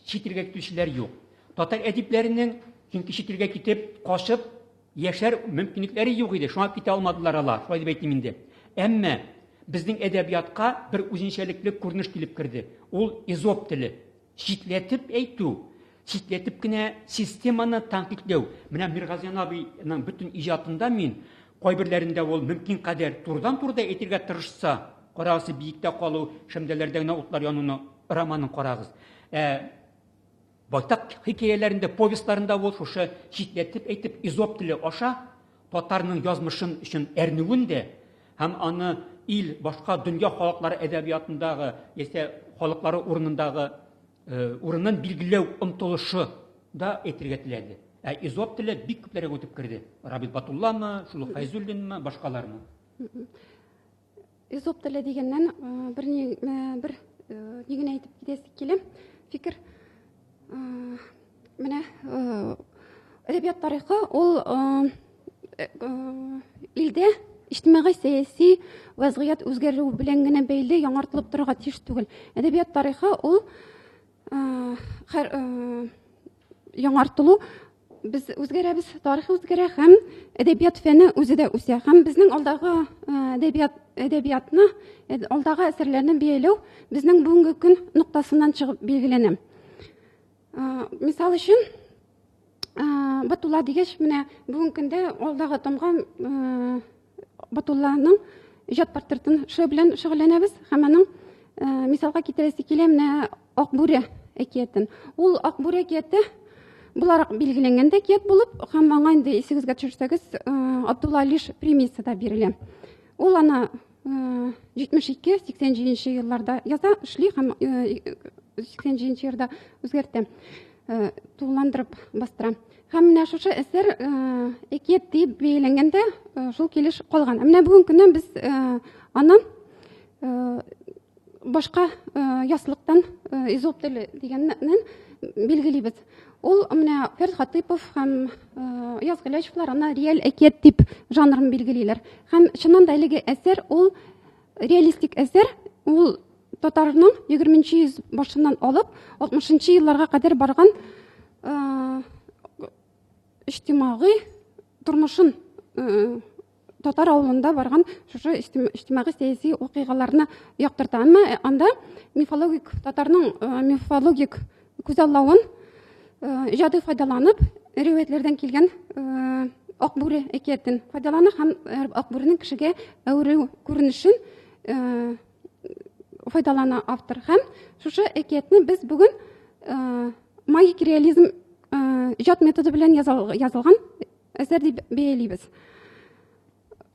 чит илгә китүчеләр юк. Татар әдипләренең чөнки чит илгә китеп, кашып яшәр мөмкинлекләре юк иде. Шуңа китә алмадылар алар. Шулай дип әйтим инде. Әмма безнең әдәбиятка бер үзенчәлекле күренеш килеп керде. Ул изоп теле. Читләтеп әйтү, читләтеп кенә системаны тәнкыйтьләү. Менә Миргазиян абыйның бөтен иҗатында мин кайберләрендә ул мөмкин кадәр турыдан-турыда әйтергә тырышса, карагыз, биектә калу, шәмдәләрдә генә утлар януны романын карагыз. Байтак хикәяләрендә, повестларында ул шушы читләтеп әйтеп изоп теле аша татарның язмышын өчен әрнүен дә һәм аны ил, башка дөнья халыклары әдәбиятындагы, яисә халыклары урынын билгеләү омтылышы да әйтергә теләде. Изоп теле бик күпләргә үтеп керде. Рабит Батулламы, Шулу Файзуллинмы, башкалармы? Изоп теле дигәннән бер нигенә әйтеп китәсе килә. Фикер менә әдәбият тарихы ул илдә иҗтимагый сәяси вазгыять үзгәрү белән генә бәйле яңартылып торырга тиеш түгел. Әдәбият тарихы ул яңартылу, без үзгәрәбез, тарихы үзгәрә һәм әдәбият фәне үзе дә үсә. Һәм безнең алдагы әдәбиятны, алдагы әсәрләрне бәяләү безнең бүгенге көн нуктасыннан чыгып билгеләнә. Мисал өчен, Батулла дигәч, менә бүгенге көндә алдагы томга Батулланың иҗат портретін белән шөгыльләнәбез һәм аның мисалга китерәсе килә менә Акбүре әкиятен. Ул Акбүре әкияте буларак билгеләнгән әкият булып, һәм аңа инде исегезгә төшерсәгез, Абдулла Алиш премиясе да бирелә. Ул аны 72-87 елларда яза эшли һәм 87 елда үзгәртә, тулыландырып бастыра. Һәм менә шушы әсәр әкият дип бәяләнгәндә шул килеш калган. Менә бүген көннән без аны башка яслыктан Изоп теле дигәннән билгелибез. Ул менә Фәрд Хатыйпов һәм Яз Гыйләчевләр аны реаль әкият дип жанрын билгелиләр. Һәм чыннан да әлеге әсәр ул реалистик әсәр. Ул татарның 20-нче йөз башыннан алып 60-нчы елларга кадәр барган иҗтимагый тормышын, татар авылында барган шушы иҗтимагый сәяси вакыйгаларны яктырта. Әмма анда мифологик татарның мифологик күзаллавын иҗади файдаланып, риваятләрдән килгән Акбүре әкиятен файдалана һәм Акбүренең кешегә әверү күренешен файдалана автор. Һәм шушы әкиятне без бүген магик реализм иҗат методы белән язылган әсәр дип бәялибез.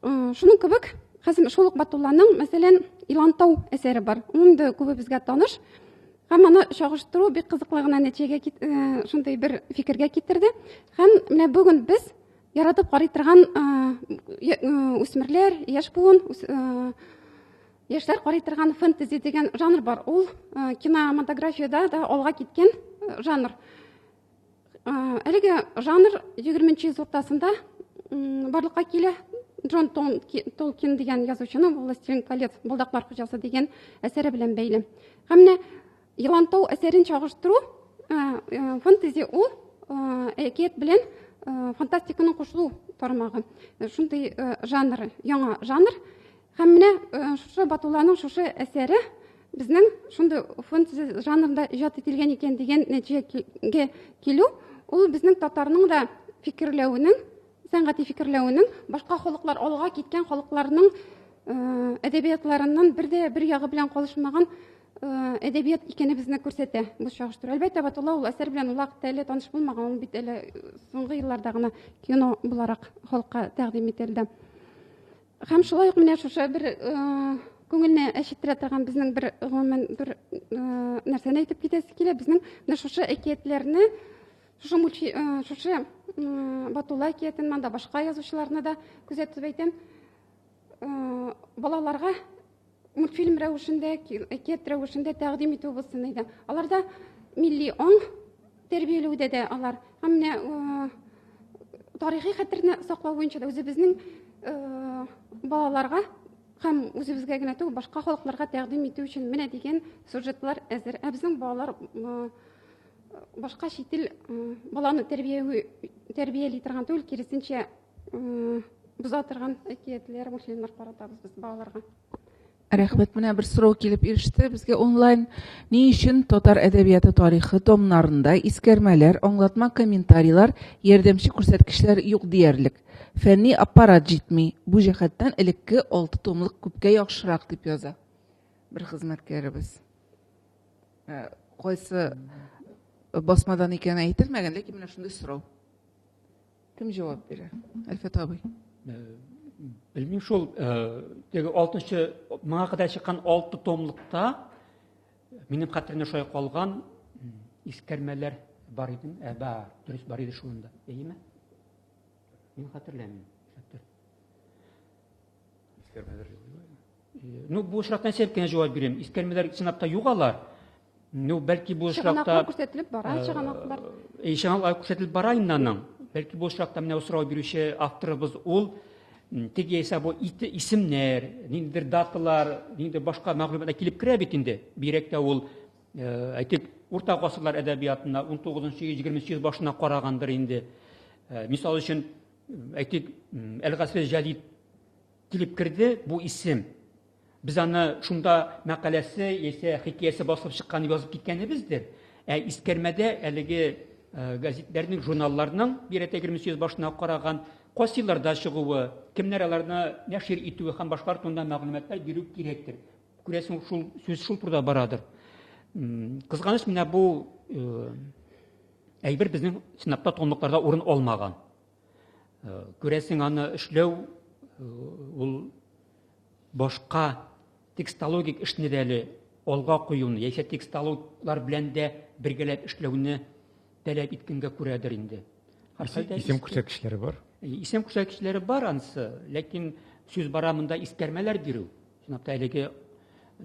Шуның кебек Хәзим Шулык Батулланың, мәсәлән, Илантау әсәре бар. Ул да күбебезгә таныш. Һәм аны чагыштыру бик кызыклы гына нәтиҗәгә шундый бер фикергә китерде. Һәм менә бүген без яратып карый торган үсмерләр, яшь буын, яшьләр карый торган фэнтези дигән жанр бар. Ул кинематографиядә да алга киткән жанр. Әлеге жанр 20-нче йөз уртасында барлыкка килә. Джон Толкин дигән язучының «Властелин колец», «Балдаклар хуҗасы» дигән әсәре белән бәйле. Һәм менә Илантау әсәрен чагыштыру фэнтези ул әкият белән фантастиканың кушылу тармагы. Шундый жанр, яңа жанр. Һәм менә шушы Батулланың шушы әсәре безнең шундый фэнтези жанрында иҗат ителгән икән дигән нәтиҗәгә килү, ул безнең татарның да фикерләвенең, сәнгати фикерләвенең, башка халыклар алга киткән халыкларның әдәбиятларыннан бер ягы белән калышмаган әдәбият икәнебезне күрсәтә бу чагыштыру. Әлбәттә, Батулла ул әсәр белән вакытта әле таныш булмаган, ул бит әле соңгы елларда гына кино буларак халыкка тәкъдим ителде. Һәм шулай ук менә шушы бер күңелне әчеттерә торган безнең бер гомумән бер нәрсәне әйтеп китәсе килә. Безнең менә шушы әкиятләрне, шушы Батулла әкиятен, монда башка язучыларны да күзәтеп әйтәм, балаларга мультфильм рәвешендә, әкият рәвешендә тәкъдим итү булсын иде. Аларда милли аң тәрбияләүдә дә алар, һәм менә тарихи хәтерне саклау буенча да үзебезнең балаларга һәм үзебезгә генә түгел, башка халыкларга тәкъдим итү өчен менә дигән сюжетлар әзер. Безнең балалар башка чит ил баланы тәрбияли торган түгел, киресенчә боза торган әкиятләр, мультфильмнар каратабыз без балаларга. Рәхмәт, менә бер сорау килеп иреште безгә онлайн. Ни өчен татар әдәбияты тарихы томнарында искәрмәләр, аңлатма комментарийлар, ярдәмче күрсәткечләр юк диярлек? Фәнни аппарат җитми. Бу җәһәттән элекке 6 томлык күпкә яхшырак дип яза бер хезмәткәребез. Кайсы басмадан икән әйтелмәгән, ләкин менә шундый сорау. Кем җавап бирә? Әлфәт абый. Белмим, шул 6-нчы моңа кадәр чыккан 6 томлыкта минем хәтеремдә шулай калган искәрмәләр бар иде. Дөрес бар иде шунда. Әйеме? Мин хәтерләмим. Искәрмәләр. Ну, бу очрактан сәбәпкә җавап бирәм. Искәрмәләр сынапта югалар. Ну, бәлки бу очракта күрсәтелеп бара, чыганаклар. Чыганаклар күрсәтелеп бара иннан. Бәлки бу очракта менә сорау бирүче авторыбыз ул теге исәбе исемнәр, ниндидер даталар, ниндидер башка мәгълүматлар килеп керә бит инде. Бирәктә ул әйтик, урта гасырлар әдәбиятына 19-нчы 20-нчы йөз башына карагандыр инде. Мисал өчен әйтик, Әл-Гасри Җәдид килеп керде бу исем. Без аны шунда мәкаләсе, яисә хикәясе басылып чыккан язып киткәнебездер. Искәрмәдә әлеге газетләрнең, журналларның бирәктә 20-нчы йөз башына караган касыйларда чыгуы, кемнәр аларны нәшр итүе һәм башкалар турында мәгълүматлар бирү кирәктер. Күрәсең, шул сүз шул турыда барадыр. Кызганыч, менә бу әйбер безнең сынапта томлыкларда урын алмаган. Күрәсең, аны эшләү ул башка текстологик эшне дә әле алга куюны, яисә текстологлар белән дә бергәләп эшләүне таләп иткәнгә күрәдер инде. Исем күрсәткечләре бар. Исем күрсәткечләре бар анысы, ләкин сүз барамында искәрмәләр бирү. Чынлап та әлеге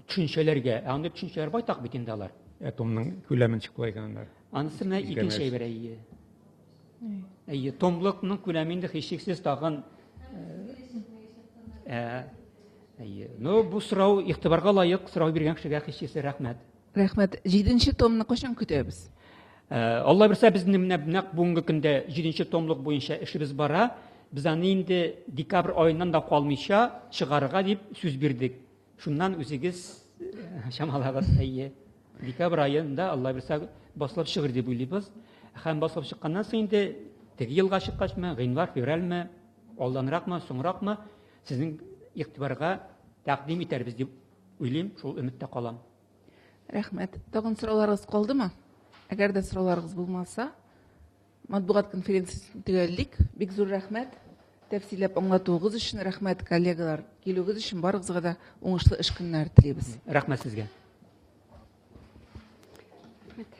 төшенчәләргә, анда төшенчәләр байтак бит инде алар. Томның күләмен чыклайганнар. Анысы менә икенче әйбер әйе. Томлыкның күләмендә һичшиксез тагын әйе. Ну, бу сорау игътибарга лаек сорау биргән кешегә һичшиксез рәхмәт. Рәхмәт. 7нче томны кайчан көтәбез? Алла берсә безнең менә нәкъ бүгенге көндә 7нче томлык буенча эшебез бара. Без аны инде декабрь аеннан да калмыйча чыгарырга дип сүз бирдек. Шуннан үзегез шамалагыз әйе. Декабрь аенда Алла берсә басылып чыгыр дип уйлыйбыз. Һәм басылып чыкканнан соң инде теге елга чыккачмы, гыйнвар, февральме, алданракмы, соңракмы сезнең игътибарга тәкъдим итәрбез дип уйлыйм, шул өметтә калам. Рәхмәт. Тагын сорауларыгыз калдымы? Әгәр дә сорауларыгыз булмаса, матбугат конференциясын төгәллик. Бик зур рәхмәт. Тәфсилләп аңлатуыгыз өчен рәхмәт, коллегалар. Килүегез өчен барыгызга да уңышлы эш көннәре телибез. Рәхмәт сезгә. Рәхмәт.